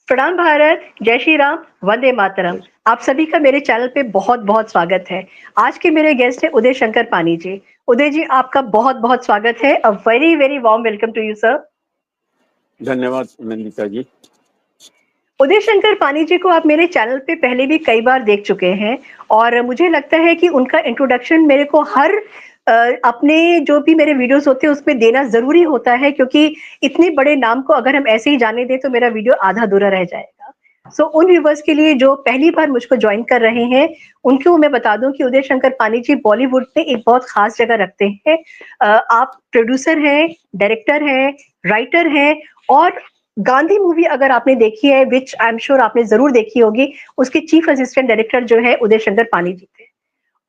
प्रणाम भारत, जय श्री राम, वंदे मातरम। आप सभी का मेरे चैनल पे बहुत-बहुत स्वागत है। आज के मेरे गेस्ट हैं उदय शंकर पानी जी। उदय जी, आपका बहुत-बहुत स्वागत है। A very very warm welcome to you sir. धन्यवाद नंदिता जी। उदय शंकर पानी जी को आप मेरे चैनल पे पहले भी कई बार देख चुके हैं और मुझे लगता है कि उनका इंट्रोडक्शन मेरे को हर अपने जो भी मेरे वीडियोस होते हैं उसमें देना ज़रूरी होता है, क्योंकि इतने बड़े नाम को अगर हम ऐसे ही जाने दें तो मेरा वीडियो आधा-अधूरा रह जाएगा। सो उन व्यूअर्स के लिए जो पहली बार मुझको जॉइन कर रहे हैं, उनको मैं बता दूं कि उदय शंकर पानी जी बॉलीवुड में एक बहुत खास जगह रखते हैं। आप प्रोड्यूसर हैं, डायरेक्टर हैं, राइटर हैं और गांधी मूवी अगर आपने देखी है, विच आई एम श्योर आपने जरूर देखी होगी, उसके चीफ असिस्टेंट डायरेक्टर जो है उदय शंकर पानी जी थे।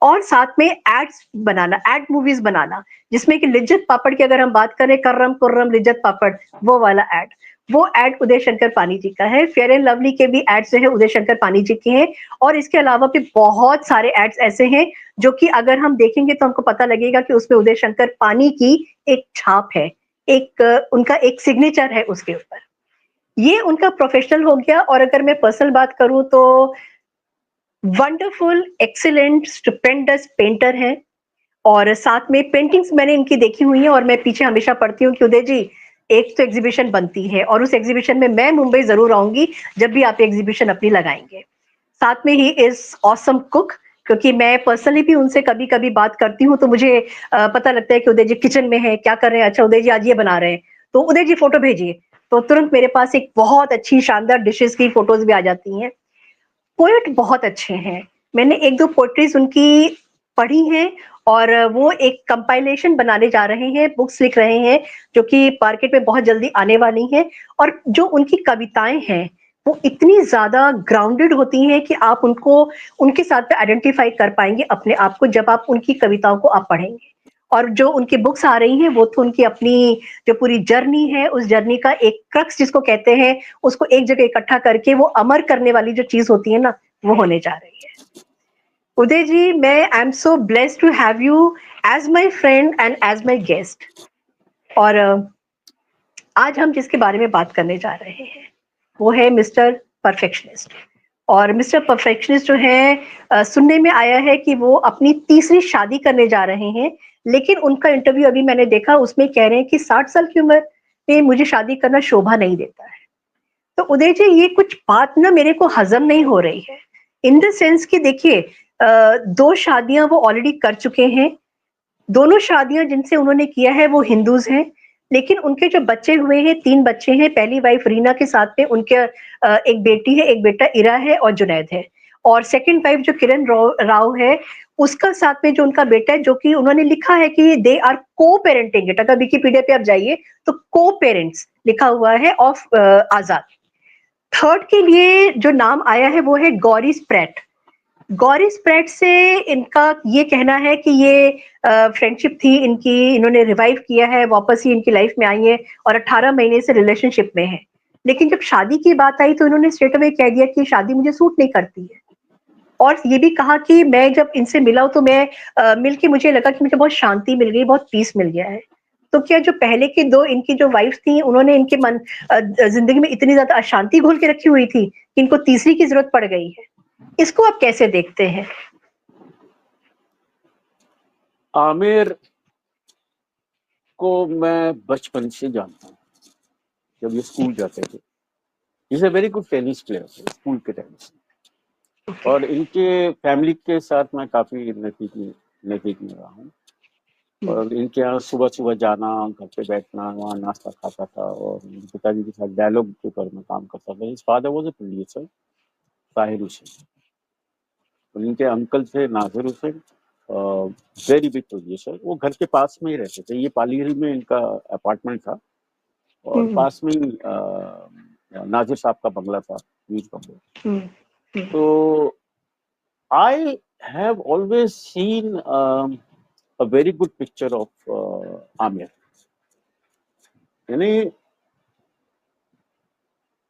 और साथ में एड्स बनाना, एड मूवीज बनाना, जिसमें कि लिज्जत पापड़ की अगर हम बात करें, कर्रम कुर्रम लिज्जत पापड़, वो वाला एड, वो एड उदय शंकर पानी जी का है। फेयर एंड लवली के भी एड्स जो है उदय शंकर पानी जी के हैं। और इसके अलावा भी बहुत सारे एड्स ऐसे हैं जो कि अगर हम देखेंगे तो हमको पता लगेगा कि उसमें उदय शंकर पानी की एक छाप है, एक उनका एक सिग्नेचर है उसके ऊपर। ये उनका प्रोफेशनल हो गया। और अगर मैं पर्सनल बात करूं तो वंडरफुल, एक्सीलेंट, स्टुपेंडस पेंटर हैं। और साथ में पेंटिंग्स मैंने इनकी देखी हुई हैं और मैं पीछे हमेशा पढ़ती हूँ कि उदय जी एक तो एग्जीबिशन बनती है और उस एग्जीबिशन में मैं मुंबई जरूर आऊंगी जब भी आप एग्जीबिशन अपनी लगाएंगे। साथ में ही इज ऑसम कुक, क्योंकि मैं पर्सनली भी उनसे कभी कभी बात करती हूँ तो मुझे पता लगता है कि उदय जी किचन में है, क्या कर रहे हैं, अच्छा उदय जी आज ये बना रहे हैं, तो उदय जी फोटो भेजिए, तो तुरंत मेरे पास एक बहुत अच्छी शानदार डिशेस की फोटोज भी आ जाती हैं। पोएट बहुत अच्छे हैं। मैंने एक दो पोएट्रीज उनकी पढ़ी हैं और वो एक कंपाइलेशन बनाने जा रहे हैं, बुक्स लिख रहे हैं जो कि मार्केट में बहुत जल्दी आने वाली हैं। और जो उनकी कविताएं हैं वो इतनी ज्यादा ग्राउंडेड होती हैं कि आप उनको उनके साथ में आइडेंटिफाई कर पाएंगे अपने आप को जब आप उनकी कविताओं को आप पढ़ेंगे। और जो उनकी बुक्स आ रही हैं वो तो उनकी अपनी जो पूरी जर्नी है, उस जर्नी का एक क्रक्स जिसको कहते हैं, उसको एक जगह इकट्ठा करके वो अमर करने वाली जो चीज होती है ना, वो होने जा रही है। उदय जी, मैं I am so blessed to have you as my friend and as my guest. और आज हम जिसके बारे में बात करने जा रहे हैं वो है मिस्टर परफेक्शनिस्ट। और मिस्टर परफेक्शनिस्ट जो है, सुनने में आया है कि वो अपनी तीसरी शादी करने जा रहे हैं। लेकिन उनका इंटरव्यू अभी मैंने देखा, उसमें कह रहे हैं कि 60 साल की उम्र में मुझे शादी करना शोभा नहीं देता है। तो उदय जी, ये कुछ बात ना मेरे को हजम नहीं हो रही है। इन द सेंस कि देखिए, दो शादियां वो ऑलरेडी कर चुके हैं। दोनों शादियां जिनसे उन्होंने किया है वो हिंदूज हैं। लेकिन उनके जो बच्चे हुए हैं, 3 बच्चे हैं। पहली वाइफ रीना के साथ में उनके एक बेटी है, एक बेटा इरा है और जुनैद है। और सेकंड वाइफ जो किरण राव है, उसका साथ में जो उनका बेटा है, जो कि उन्होंने लिखा है कि दे आर को पेरेंटिंग इट। अगर विकिपीडिया पे आप जाइए तो को पेरेंट्स लिखा हुआ है ऑफ आजाद। थर्ड के लिए जो नाम आया है वो है गौरी स्प्रैट। गौरी स्प्रेड से इनका ये कहना है कि ये फ्रेंडशिप थी इनकी, इन्होंने रिवाइव किया है, वापस ही इनकी लाइफ में आई है और 18 महीने से रिलेशनशिप में है। लेकिन जब शादी की बात आई तो इन्होंने स्ट्रेट अवे कह दिया कि शादी मुझे सूट नहीं करती है। और ये भी कहा कि मैं जब इनसे मिला तो मैं मिल के मुझे लगा कि मुझे बहुत शांति मिल गई, बहुत पीस मिल गया है। तो क्या जो पहले की दो इनकी जो वाइफ थी, उन्होंने इनके मन जिंदगी में इतनी ज्यादा अशांति घोल के रखी हुई थी कि इनको तीसरी की जरूरत पड़ गई है? इसको आप कैसे देखते हैं? आमिर को मैं बचपन से जानता हूँ, जब ये स्कूल जाते थे। Is a very good tennis player school के टाइम से। और इनके फैमिली के साथ मैं काफी नजदीक में रहा हूँ। और इनके यहाँ सुबह सुबह जाना, घर पे बैठना, वहाँ नाश्ता खाता था और पिताजी के साथ डायलॉग पेपर में काम करता था। इस father was a producer, Tahir Hussain. और इनके अंकल थे नाजिर हुसैन, वेरी बिग प्रोड्यूसर। वो घर के पास में ही रहते थे। ये पालीगढ़ में इनका अपार्टमेंट था और पास में ही नाजिर साहब का बंगला था, न्यूज बंगला। तो I have always seen a very good picture of Aamir. यानी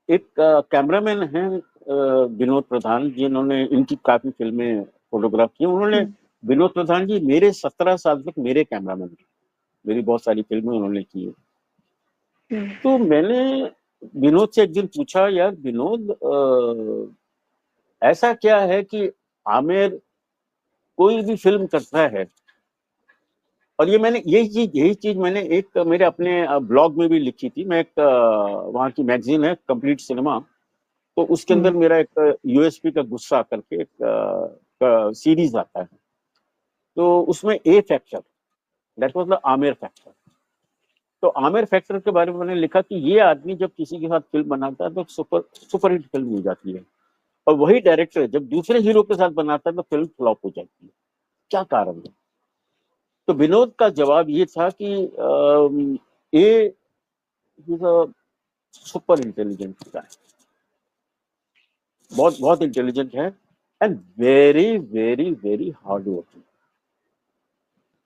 एक कैमरामैन हैं विनोद प्रधान, जिन्होंने इनकी काफी फिल्में फोटोग्राफ की। उन्होंने विनोद प्रधान जी मेरे 17 साल तक मेरे कैमरामैन थे। मेरी बहुत सारी फिल्में उन्होंने की है। तो मैंने विनोद से एक दिन पूछा, यार विनोद, ऐसा क्या है कि आमिर कोई भी फिल्म करता है, और ये मैंने यही चीज मैंने एक मेरे अपने ब्लॉग में भी लिखी थी। मैं एक वहाँ की मैगजीन है कंप्लीट सिनेमा, तो उसके अंदर मेरा एक यूएसपी का गुस्सा करके एक सीरीज आता है, तो उसमें a factor, that was the Aamir factor. तो आमिर फैक्टर के बारे में मैंने लिखा कि ये आदमी जब किसी के साथ फिल्म बनाता है तो सुपर हिट फिल्म हो जाती है, और वही डायरेक्टर जब दूसरे हीरो के साथ बनाता है तो फिल्म फ्लॉप हो जाती है। क्या कारण है? तो विनोद का जवाब ये था कि ए सुपर इंटेलिजेंट गाय, बहुत बहुत इंटेलिजेंट है, and very very very hard working.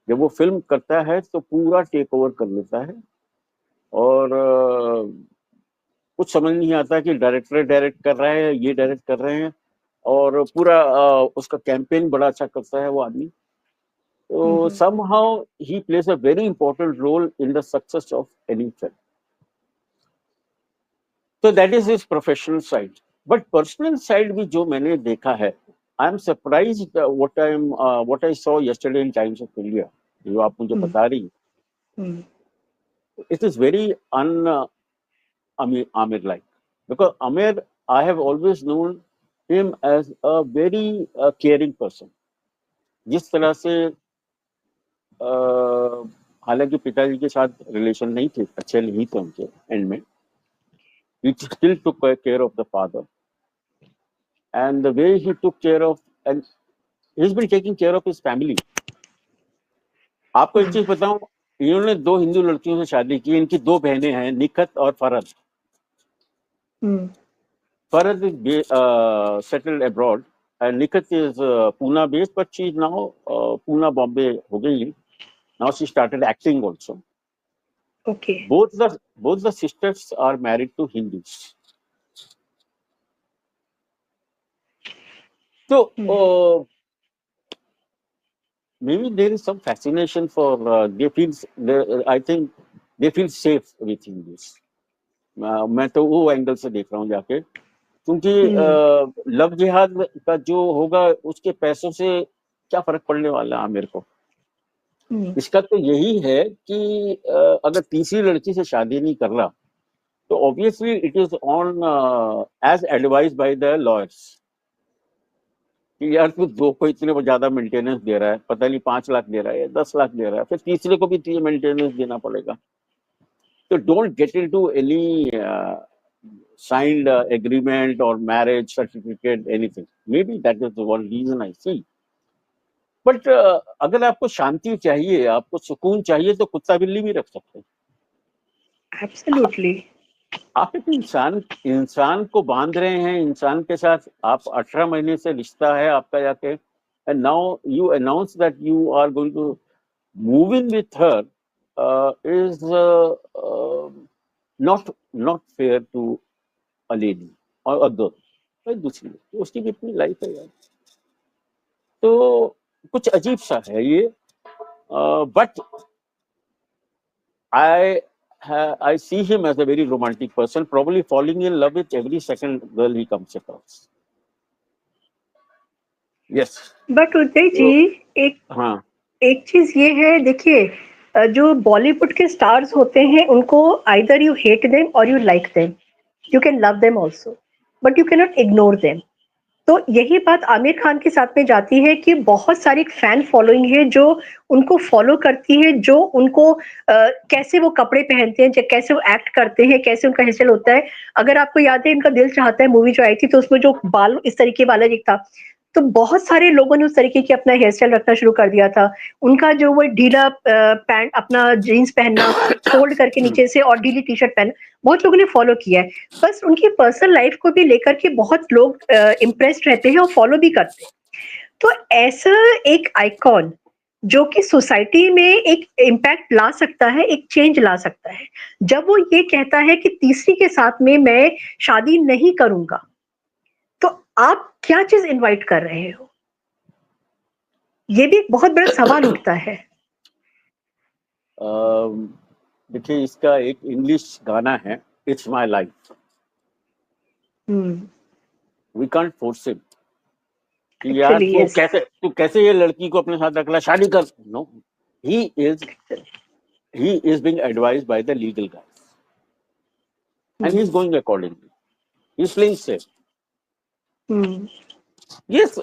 जब वो फिल्म करता है तो पूरा टेक ओवर कर लेता है, और कुछ समझ नहीं आता कि डायरेक्टर डायरेक्ट कर रहा है, ये डायरेक्ट कर रहे हैं, और पूरा उसका कैंपेन बड़ा अच्छा करता है वो आदमी। तो somehow he plays a very important role in the success of any film. So that is his professional side. But personal side भी जो मैंने देखा है, I am surprised what I saw yesterday in Times of India, जो आप मुझे बता रही, it is very Amir like, because Amir, I have always known him as a very caring person. जिस तरह से हालांकि पिताजी के साथ रिलेशन नहीं थे, अच्छे नहीं थे उनके एंड में, he still took care of the father, and the way he took care of, and he's been taking care of his family. आपको एक चीज बताऊं, इन्होंने 2 हिंदू लड़कियों से शादी की, इनकी 2 बहनें हैं, निखत और Farad. Farad is settled abroad and Nikat is Pune based, but she is now Pune Bombay हो गई। Now she started acting also. Okay. Both the sisters are married to Hindus. So maybe there is some fascination for I think they feel safe with Hindus. मैं तो वो angle से देख रहा हूँ जाके, क्योंकि लव जिहाद का जो होगा उसके पैसों से क्या फर्क पड़ने वाला है आमिर को। इसका तो यही है कि अगर तीसरी लड़की से शादी नहीं कर रहा तो obviously it is on as advice by the lawyers कि यार तू 2 को इतने ज्यादा मेंटेनेंस दे रहा है, पता नहीं 5 लाख दे रहा है या 10 लाख दे रहा है, फिर तीसरे को भी तुझे मेंटेनेंस देना पड़ेगा। तो don't get into any signed agreement or marriage certificate, anything. Maybe that is the one reason I see. But अगर आपको शांति चाहिए, आपको सुकून चाहिए, तो कुत्ता बिल्ली भी रख सकते हैं। Absolutely. आप एक इंसान को बांध रहे हैं, इंसान के साथ आप 18 महीने से रिश्ता है आपका जाके, and now you announce that you are going to move in with her, is not fair to a lady or a girl, भाई दूसरी तो उसकी भी अपनी लाइफ है यार। तो कुछ अजीब सा है ये, but I see him as a very romantic person, probably falling in love with every second girl he comes across. Yes. But Uday ji, एक चीज ये है, देखिए जो बॉलीवुड के स्टार्स होते हैं उनको आइदर यू हेट देम और you like them, you can love them also, but you can not ignore them. तो यही बात आमिर खान के साथ में जाती है कि बहुत सारी फैन फॉलोइंग है जो उनको फॉलो करती है, जो उनको कैसे वो कपड़े पहनते हैं, कैसे वो एक्ट करते हैं, कैसे उनका हेयर स्टाइल होता है। अगर आपको याद है, इनका दिल चाहता है मूवी जो आई थी, तो उसमें जो बाल इस तरीके वाला एक था, तो बहुत सारे लोगों ने उस तरीके की अपना हेयर स्टाइल रखना शुरू कर दिया था। उनका जो वो ढीला पैंट, अपना जीन्स पहनना फोल्ड करके नीचे से, और ढीली टी शर्ट पहनना, बहुत लोगों ने फॉलो किया है। बस उनकी पर्सनल लाइफ को भी लेकर के बहुत लोग इम्प्रेस्ड रहते हैं और फॉलो भी करते हैं। तो ऐसा एक आइकॉन जो कि सोसाइटी में एक इम्पैक्ट ला सकता है, एक चेंज ला सकता है, जब वो ये कहता है कि तीसरी के साथ में मैं शादी नहीं करूंगा, तो आप क्या चीज इनवाइट कर रहे हो? ये भी एक बहुत बड़ा सवाल उठता है। देखिए, इसका एक इंग्लिश गाना है, it's my life. We can't force him. कि यार Actually, तू yes. कैसे ये लड़की को अपने साथ रखला, शादी कर. No, he is being advised by the legal guys, and he's going accordingly. He's playing safe. Yes.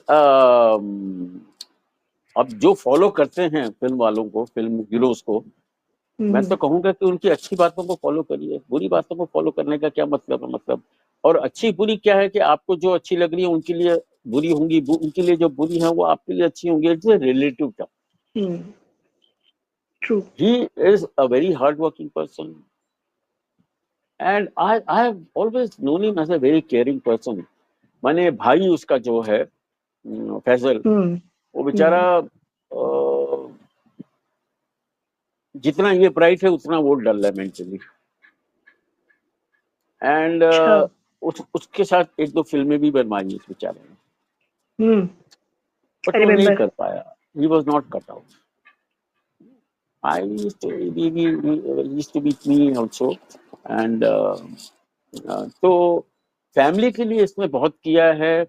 अब जो फॉलो करते हैं फिल्म वालों को, फिल्म हीरोज को, मैं तो कहूंगा कि उनकी अच्छी बातों को फॉलो करिए. बुरी बातों को फॉलो करने का क्या मतलब है? मतलब, और अच्छी बुरी क्या है कि आपको जो अच्छी लग रही है उनके लिए बुरी होंगी, उनके लिए जो बुरी है वो आपके लिए अच्छी होंगी. It's a relative term. True. He is a very hardworking person, and I have always known him as a very caring person. माने भाई उसका जो है फैजल, वो बेचारा जितना ये ब्राइट है उतना वो डल है मेंटली. एंड उसके साथ एक दो फिल्में भी बनवाई उस बेचारे ने, बट वो नहीं कर पाया. He was not cut out. I used to be me also, and तो फैमिली के लिए इसने बहुत किया है.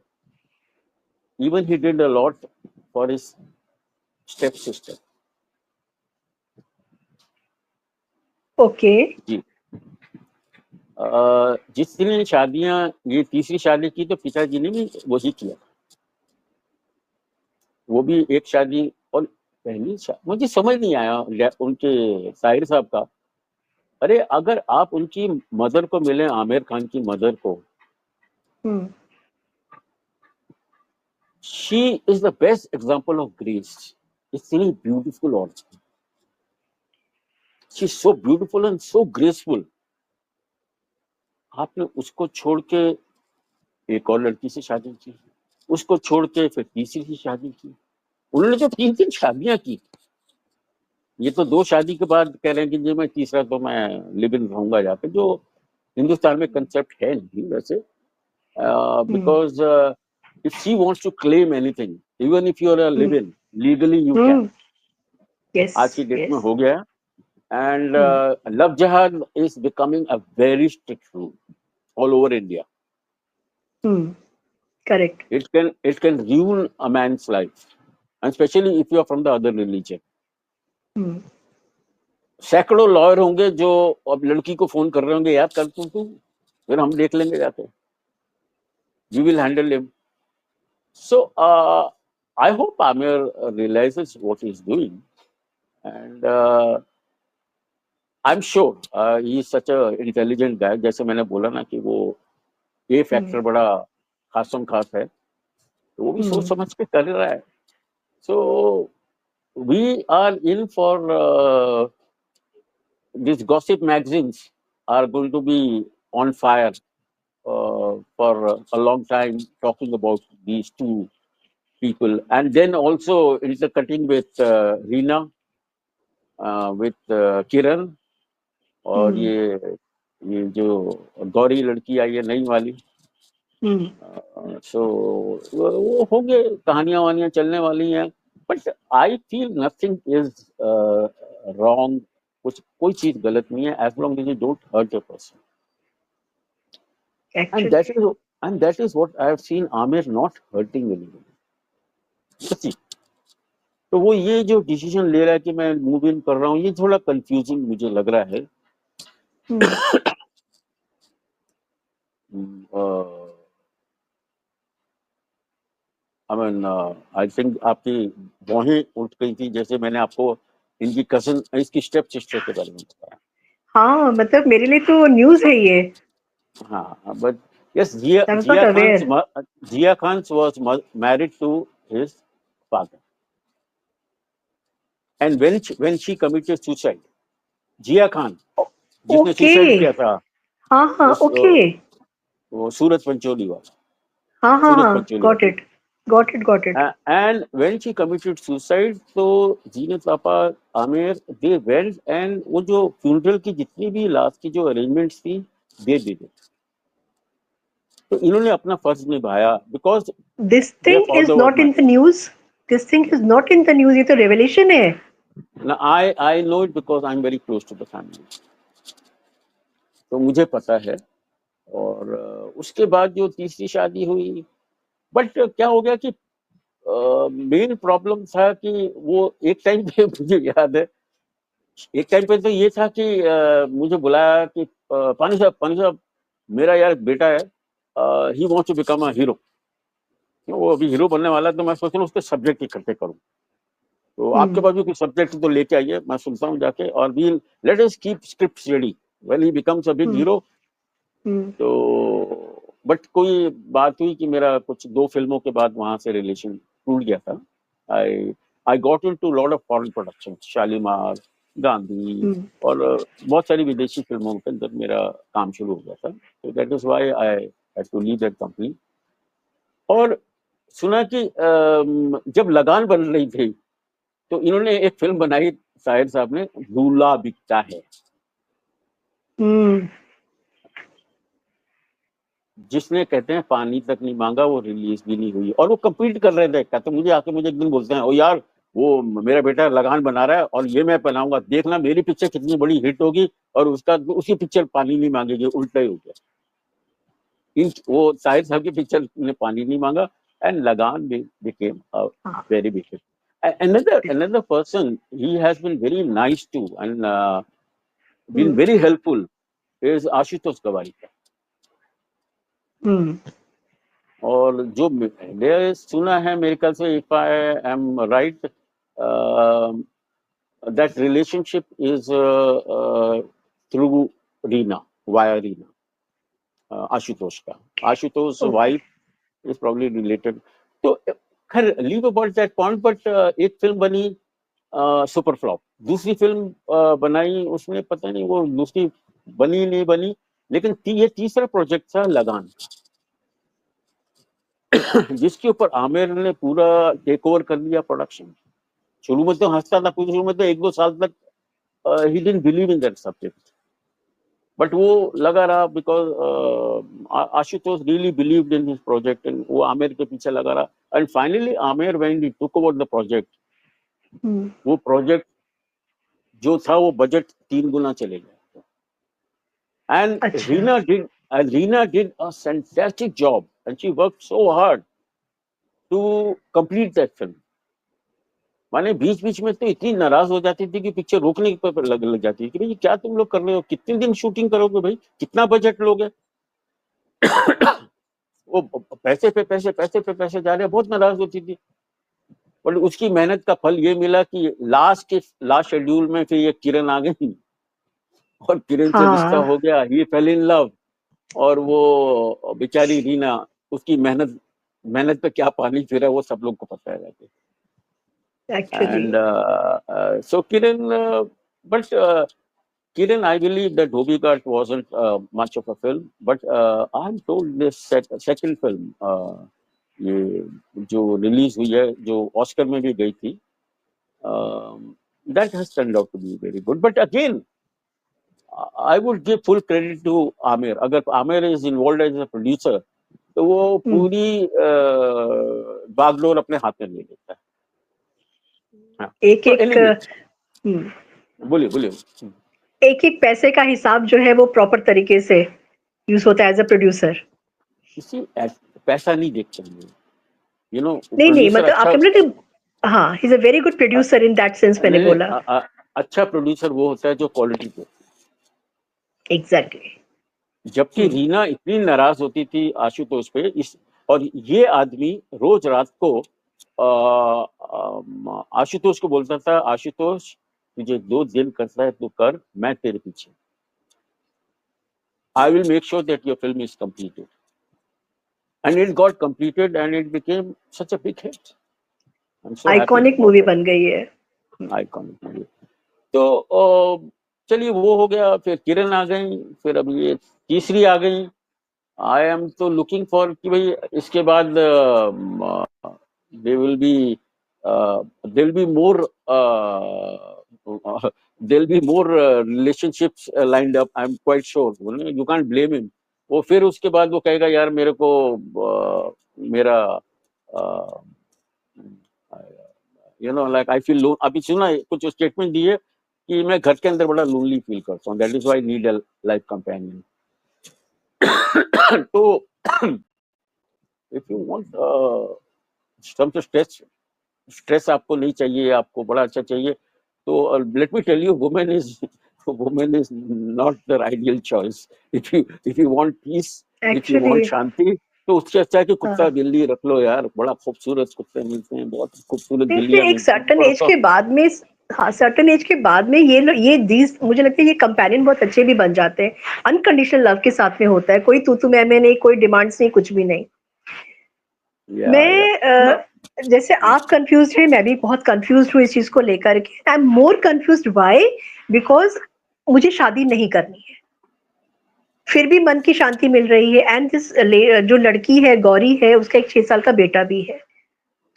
Even he did a lot for his step sister. Okay. जी. जितनी शादियां, ये तीसरी शादी की तो पिताजी ने भी वही किया. वो भी एक शादी, और पहली मुझे समझ नहीं आया उनके साहिर साहब का. अरे अगर आप उनकी मदर को मिले, आमिर खान की मदर को, she is the best example of grace. It's really beautiful also. She's so beautiful and so graceful. आपने उसको छोड़ के एक और लड़की से शादी की, उसको छोड़ के फिर तीसरी से शादी की. उन्होंने जो 3 शादियां की, ये तो 2 शादी के बाद कह रहे हैं कि जी मैं तीसरा तो मैं लिव इन रहूंगा जाके, जो हिंदुस्तान में कंसेप्ट है नहीं वैसे. Because if she wants to claim anything, even if you are a live in, legally you can. आज की डेट में हो गया. एंड लव जहाज is becoming a very strict rule all over India. Correct. It can ruin a man's life, and especially if you are from the other religion. सैकड़ों lawyer होंगे जो अब लड़की को फोन कर रहे होंगे, यार कर तू फिर हम देख लेंगे जाके, we will handle him. So I hope Amir realizes what he's doing, and I'm sure he is such a intelligent guy. जैसे मैंने बोला ना कि वो ए फैक्टर बड़ा खासम खास है, तो वो भी सोच समझ के कर रहा है. So we are in for these gossip magazines are going to be on fire for a long time, talking about these two people, and then also intercutting with Reena, with Kiran, और ये जो गौरी लड़की आई है नई वाली. सो वो होंगे, कहानियां वानियां चलने वाली हैं. But I feel nothing is wrong. कोई चीज गलत नहीं है, as long as you don't hurt a person. And that is what I have seen Amir not hurting anybody. तो वो ये जो डिसीजन ले रहा है कि मैं मूव इन कर रहा हूँ, ये थोड़ा कंफ्यूजिंग मुझे लग रहा है. I mean, I think आपकी भौहें उठ गई थी जैसे मैंने आपको इनकी कजन, इसकी स्टेप सिस्टर के बारे में बताया. हाँ, मतलब मेरे लिए तो न्यूज़ है ये. हाँ, but yes, Zia Khan was married to his father, and when she committed suicide, Zia Khan, जिसने सुसाइड किया था, हाँ, ओके, वो सूरज पंचोली वाला. हाँ, got it. And when she committed suicide, तो जीनत पापा, आमिर, they went and वो जो funeral की जितनी भी लास्ट की जो अरेंजमेंट्स थी, they did it. तो इन्होंने अपना फर्ज निभाया. Because this thing is not in the news. ये तो रेवलेशन है. I know it because I'm very close to the family. तो मुझे पता है। और उसके बाद जो तीसरी शादी हुई, बट क्या हो गया कि मेन प्रॉब्लम था कि वो एक टाइम पे मुझे याद है, एक टाइम पे तो ये था कि मुझे बुलाया कि पानी साहब मेरा यार बेटा है, he wants to become a hero, वो अभी हीरो बनने वाला है, तो मैं सोच रहा हूँ उसके सब्जेक्ट इकट्ठे करूँ, तो आपके पास भी कुछ सब्जेक्ट तो लेके आइए, मैं सुनता हूँ जाके, और we let us keep script ready when he becomes a big hero. तो बट कोई बात हुई कि मेरा कुछ 2 फिल्मों के बाद वहां से रिलेशन टूट गया था। I I got into lot of foreign production, Shalimar, Gandhi, और बहुत सारी विदेशी फिल्मों के अंदर मेरा काम शुरू हो गया था। तो that is why I had to leave that company. और सुना कि जब लगान बन रही थी तो इन्होंने एक फिल्म बनाई, शाहिद साहब ने, दूल्हा बिकता है, जिसने कहते हैं पानी तक नहीं मांगा, वो रिलीज भी नहीं हुई, और वो कम्पीट कर रहे थे। कहते मुझे आके मुझे एक दिन बोलते हैं, ओ यार वो मेरा बेटा लगान बना रहा है और ये मैं बनाऊंगा, देखना मेरी पिक्चर कितनी बड़ी हिट होगी, और उसका उसकी पिक्चर पानी नहीं मांगेगी। उल्टा ही हो गया, वो शाहिद साहब की पिक्चर ने पानी नहीं मांगा, एंड लगान became a very big hit. Another person, he has been very nice too, and been very helpful, is Ashutosh Gawariker. और जो मैंने सुना है, मेरे ख्याल से, if I am right, that relationship is through Reena, via Reena, Ashutosh का. Ashutosh wife is probably related. तो खैर, leave about that point, but एक फिल्म बनी सुपर फ्लॉप, दूसरी फिल्म बनाई, उसमें पता नहीं वो दूसरी बनी नहीं बनी, लेकिन ये तीसरा प्रोजेक्ट था लगान, जिसके ऊपर आमिर ने पूरा टेक ओवर कर लिया प्रोडक्शन. शुरू में तो हंसता था, पूरी शुरू में तो 1-2 साल तक he didn't believe in that subject, but वो लगा रहा, because Ashutosh really believed in his project, and वो आमिर के पीछे लगा रहा. And finally Aamir when he took over the project, वो प्रोजेक्ट जो था वो बजट 3 गुना चले गया. And Reena did a fantastic job, and she worked so hard to complete that film. माने बीच बीच में तो इतनी नाराज हो जाती थी कि पिक्चर रोकने पर लग जाती थी कि भाई क्या तुम लोग कर रहे हो, कितने दिन शूटिंग करोगे भाई, कितना बजट लोगे. वो पैसे पे पैसे जा रहे, बहुत नाराज होती थी. पर उसकी मेहनत का फल ये मिला कि लास्ट शेड्यूल में फिर ये किरण आ गई, और किरण से रिश्ता हो गया, ही फेल इन लव. और वो बेचारी रीना, उसकी मेहनत पे क्या पानी फिरा, वो सब लोग को पता है. And so Kiran, but Kiran, I believe that Dhobi Ghat wasn't much of a film, but I'm told this second film, ये जो रिलीज हुई है, जो ऑस्कर में भी गई थी, that has turned out to be very good. But again, I would give full credit to Amir. अगर Amir is involved as a producer, तो वो पूरी बागडोर अपने हाथ में ले लेता है. बोलिए. एक एक पैसे का हिसाब जो है वो प्रॉपर तरीके से यूज होता है एज अ प्रोड्यूसर. इसी पैसा नहीं देखते हैं, यू नो. नहीं, मतलब आपके मतलब, हाँ, he is a very good producer in that sense. मैंने बोला अच्छा प्रोड्यूसर वो होता है जो क्वालिटी पे. एग्जैक्टली. जबकि रीना इतनी नाराज होती थी आशुतोष पे, और ये आदमी रोज रात को आशुतोष को बोलता था, आशुतोष तुझे जो दिल करता है तू कर, मैं तेरे पीछे. I will make sure that your film is completed. And it got completed and it became such a big hit. I'm so iconic movie बन गई है. Iconic movie. तो चलिए वो हो गया, फिर किरण आ गई, फिर अब ये तीसरी आ गई. आई एम तो लुकिंग फॉर कि भाई इसके बाद there will be more relationships lined up. I'm quite sure. You can't blame him. वो फिर उसके बाद वो कहेगा यार मेरे को मेरा like I feel low. अभी सुना कुछ स्टेटमेंट दिए कि मैं घर के अंदर बड़ा लोनली फील करता हूँ, that is why I need a life companion. तो if you want some stress, stress आपको नहीं चाहिए, आपको बड़ा अच्छा चाहिए, तो let me tell you, women is not the ideal choice. If you want peace, if you want actually शांति, तो उससे अच्छा है कि कुत्ता हाँ, बिल्ली रख लो यार, बड़ा खूबसूरत कुत्ते मिलते हैं, बहुत खूबसूरत नहीं फिर बिल्लियां एक मिलती हैं, सर्टन थोड़ा एज सा। के बाद में, हाँ सर्टन एज के बाद में ये दीज मुझे लगता है ये कंपेनियन बहुत अच्छे भी बन जाते हैं, अनकंडीशनल लव के साथ में होता है, कोई तू तू मैं नहीं, कोई डिमांड्स नहीं, कुछ भी नहीं। या मैं जैसे आप कंफ्यूज हैं, मैं भी बहुत कंफ्यूज हूँ इस चीज को लेकर के। I am more confuse why, because मुझे शादी नहीं करनी है, फिर भी मन की शांति मिल रही है। एंड दिस जो लड़की है गौरी है, उसका एक 6 साल का बेटा भी है।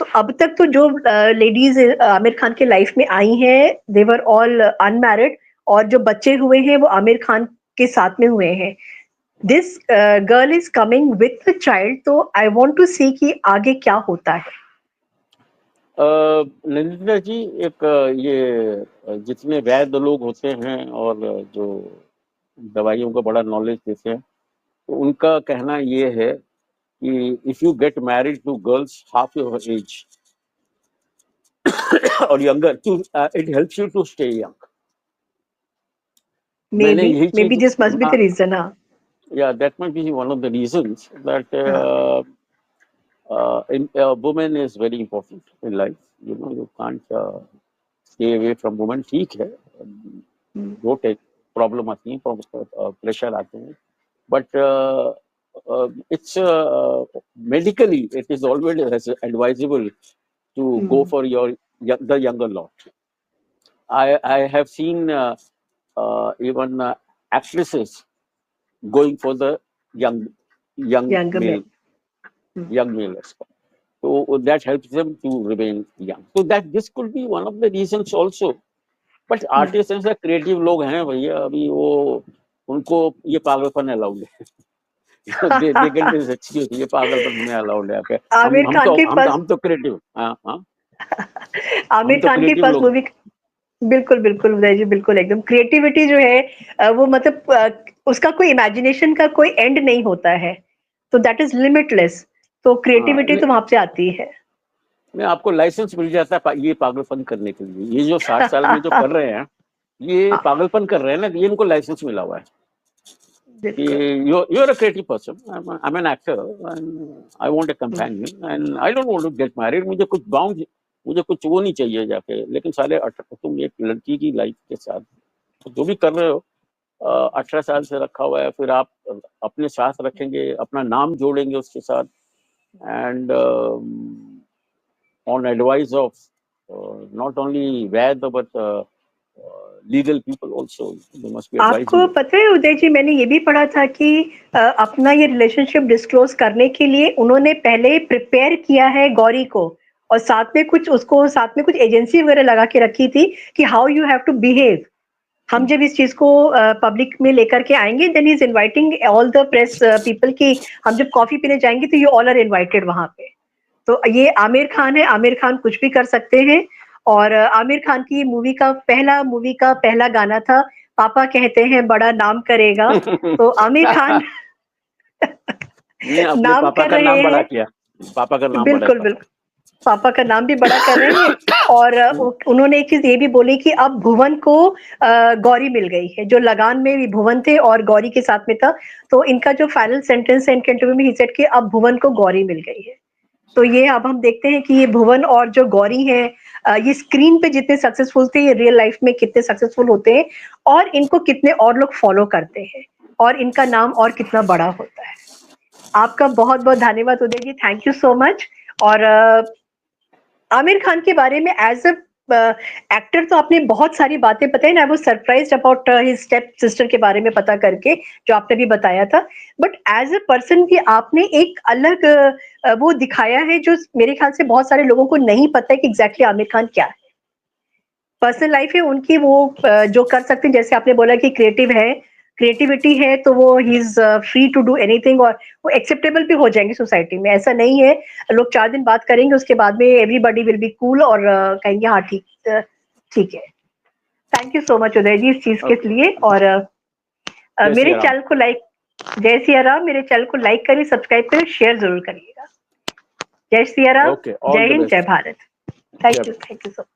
तो अब तक तो जो लेडीज आमिर खान के लाइफ में आई हैं, दे वर ऑल अनमैरिड, और जो बच्चे हुए हैं वो आमिर खान के साथ में हुए हैं। This girl is coming with child, तो आई वांट टू सी कि आगे क्या होता है। नंदिता जी, एक ये जितने वैद्य लोग होते हैं और जो दवाइयों का बड़ा नॉलेज देते हैं, तो उनका कहना ये है कि if you get married to girls half your age और younger, to it helps you to stay young. May मैंने बी यही मे बी चीज, this must be the reason. हाँ yeah, that might be one of the reasons that हाँ a woman is very important in life. You know, you can't stay away from women. ठीक है, दो take problem आती है, pressure आते हैं, but it's medically it is always advisable to go for the younger lot. I have seen even actresses going for the young young younger में। male young male escort. So that helps them to remain young. So that this could be one of the reasons also. But artists ऐसे creative लोग हैं भैया, अभी वो उनको ये पागलपन अलाउड है। they get this excuse, ये पागलपन हमें अलाउड है। Okay? आमिर हम खान तो के हम पास हम तो क्रिएटिव, हाँ हाँ, हम आमिर तो खान के क्रिएटिव पास लोग हैं। मूवी, बिल्कुल बिल्कुल उदय जी, बिल्कुल एकदम क्रिएटिविटी जो है वो मतलब उसका कोई इमेजिनेशन का कोई एंड नहीं होता है, तो दैट इज लिमिटलेस। तो क्रिएटिविटी तो वहां से आती है। नहीं, आपको लाइसेंस मिल जाता है ये पागलपन करने के लिए। ये जो 60 साल में जो कर रहे हैं, ये हाँ पागलपन कर रहे हैं ना, ये इनको लाइसेंस मिला हुआ है कि बिल्कुल। You are a creative person, I am an actor and I want a companion and I don't want to get married. मुझे कुछ बाउंड, मुझे कुछ वो नहीं चाहिए जाके। लेकिन सारे तुम एक लड़की की लाइफ के साथ तो जो भी कर रहे हो 18 साल से रखा हुआ है, फिर आप अपने साथ रखेंगे, अपना नाम जोड़ेंगे उसके साथ, and on advice of not only Vaid but legal people also. They must be advising आपको you. पता है उदय जी, मैंने ये भी पढ़ा था कि अपना ये रिलेशनशिप डिस्क्लोज करने के लिए उन्होंने पहले प्रिपेयर किया है गौरी को, और साथ में कुछ उसको साथ में कुछ एजेंसी वगैरह लगा के रखी थी कि how you have to behave. हम जब इस चीज को पब्लिक में लेकर के आएंगे, then is inviting all the press people की हम जब कॉफी पीने जाएंगे तो यू ऑल आर इनवाइटेड वहां पे। तो ये आमिर खान है, आमिर खान कुछ भी कर सकते हैं। और आमिर खान की मूवी का पहला गाना था, पापा कहते हैं बड़ा नाम करेगा। तो आमिर खान ने अपने नाम पापा कर का रहे नाम बड़ा हैं। किया, पापा का नाम बड़ा बिल्कुल किया। बिल्कुल, पापा का नाम भी बड़ा कर रहे हैं। और उन्होंने एक चीज ये भी बोली कि अब भुवन को गौरी मिल गई है, जो लगान में भी भुवन थे और गौरी के साथ में था। तो इनका जो फाइनल सेंटेंस है इनके इंटरव्यू में, ही सेड कि अब भुवन को गौरी मिल गई है। तो ये अब हम देखते हैं कि ये भुवन और जो गौरी है, ये स्क्रीन पे जितने सक्सेसफुल थे, ये रियल लाइफ में कितने सक्सेसफुल होते हैं, और इनको कितने और लोग फॉलो करते हैं, और इनका नाम और कितना बड़ा होता है। आपका बहुत बहुत धन्यवाद उदय जी, थैंक यू सो मच। और आमिर खान के बारे में एज अ एक्टर तो आपने बहुत सारी बातें बताई ना, I was surprised about his step sister के बारे में पता करके, जो आपने भी बताया था। बट एज अ पर्सन भी आपने एक अलग वो दिखाया है, जो मेरे ख्याल से बहुत सारे लोगों को नहीं पता है कि एग्जैक्टली आमिर खान क्या है। पर्सनल लाइफ है उनकी, वो जो कर सकते हैं, जैसे आपने बोला कि क्रिएटिव है, क्रिएटिविटी है, तो वो ही is free to do anything, और वो एक्सेप्टेबल भी हो जाएंगे सोसाइटी में। ऐसा नहीं है लोग 4 दिन बात करेंगे उसके बाद में एवरीबॉडी विल बी कूल और कहेंगे हाँ ठीक ठीक है। थैंक यू सो मच उदय जी इस चीज के Okay. लिए। और मेरे चैनल को लाइक, जय सिया राम, मेरे चैनल को लाइक करिए, सब्सक्राइब करिए, शेयर जरूर करिएगा। जय सिया राम, Okay, all जय the हिंद, best. जय Bharat. Thank you so much.